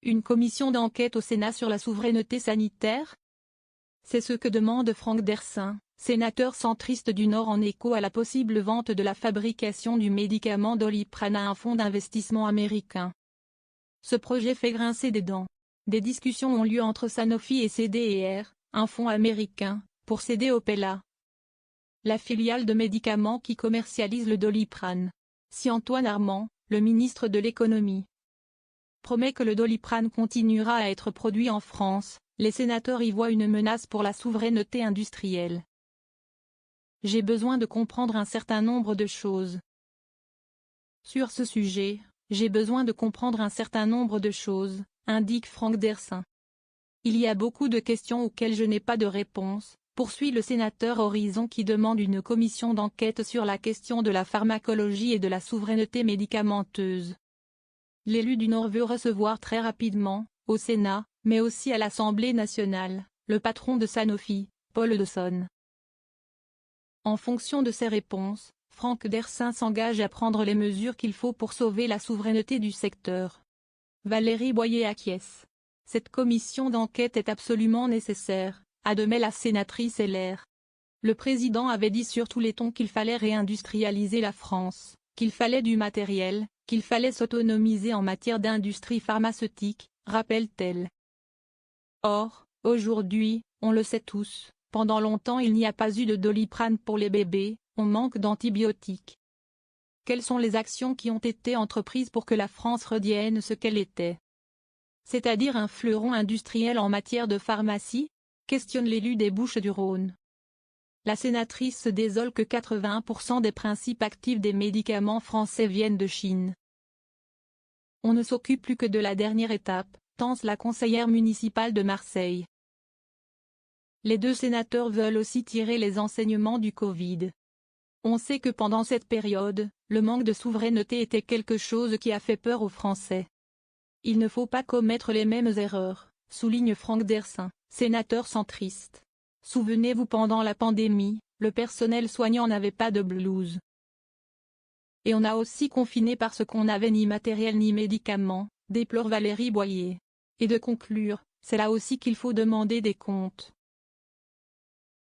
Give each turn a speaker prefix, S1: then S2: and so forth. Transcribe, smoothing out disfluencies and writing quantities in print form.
S1: Une commission d'enquête au Sénat sur la souveraineté sanitaire? C'est ce que demande Franck Dersin, sénateur centriste du Nord en écho à la possible vente de la fabrication du médicament Doliprane à un fonds d'investissement américain. Ce projet fait grincer des dents. Des discussions ont lieu entre Sanofi et CDR, un fonds américain, pour céder Opella, la filiale de médicaments qui commercialise le Doliprane. Si Antoine Armand, le ministre de l'économie, promet que le Doliprane continuera à être produit en France, les sénateurs y voient une menace pour la souveraineté industrielle. J'ai besoin de comprendre un certain nombre de choses. Sur ce sujet, j'ai besoin de comprendre un certain nombre de choses, indique Franck Dersin. Il y a beaucoup de questions auxquelles je n'ai pas de réponse, poursuit le sénateur Horizon qui demande une commission d'enquête sur la question de la pharmacologie et de la souveraineté médicamenteuse. L'élu du Nord veut recevoir très rapidement, au Sénat, mais aussi à l'Assemblée nationale, le patron de Sanofi, Paul Dawson. En fonction de ces réponses, Franck Dersin s'engage à prendre les mesures qu'il faut pour sauver la souveraineté du secteur. Valérie Boyer acquiesce. Cette commission d'enquête est absolument nécessaire, admet la sénatrice LR. Le président avait dit sur tous les tons qu'il fallait réindustrialiser la France, qu'il fallait du matériel, qu'il fallait s'autonomiser en matière d'industrie pharmaceutique, rappelle-t-elle. Or, aujourd'hui, on le sait tous, pendant longtemps il n'y a pas eu de Doliprane pour les bébés, on manque d'antibiotiques. Quelles sont les actions qui ont été entreprises pour que la France redevienne ce qu'elle était? C'est-à-dire un fleuron industriel en matière de pharmacie? Questionne l'élu des Bouches-du-Rhône. La sénatrice se désole que 80% des principes actifs des médicaments français viennent de Chine. On ne s'occupe plus que de la dernière étape, pense la conseillère municipale de Marseille. Les deux sénateurs veulent aussi tirer les enseignements du Covid. On sait que pendant cette période, le manque de souveraineté était quelque chose qui a fait peur aux Français. Il ne faut pas commettre les mêmes erreurs, souligne Franck Dersin, sénateur centriste. Souvenez-vous, pendant la pandémie, le personnel soignant n'avait pas de blouse. Et on a aussi confiné parce qu'on n'avait ni matériel ni médicaments, déplore Valérie Boyer. Et de conclure, c'est là aussi qu'il faut demander des comptes.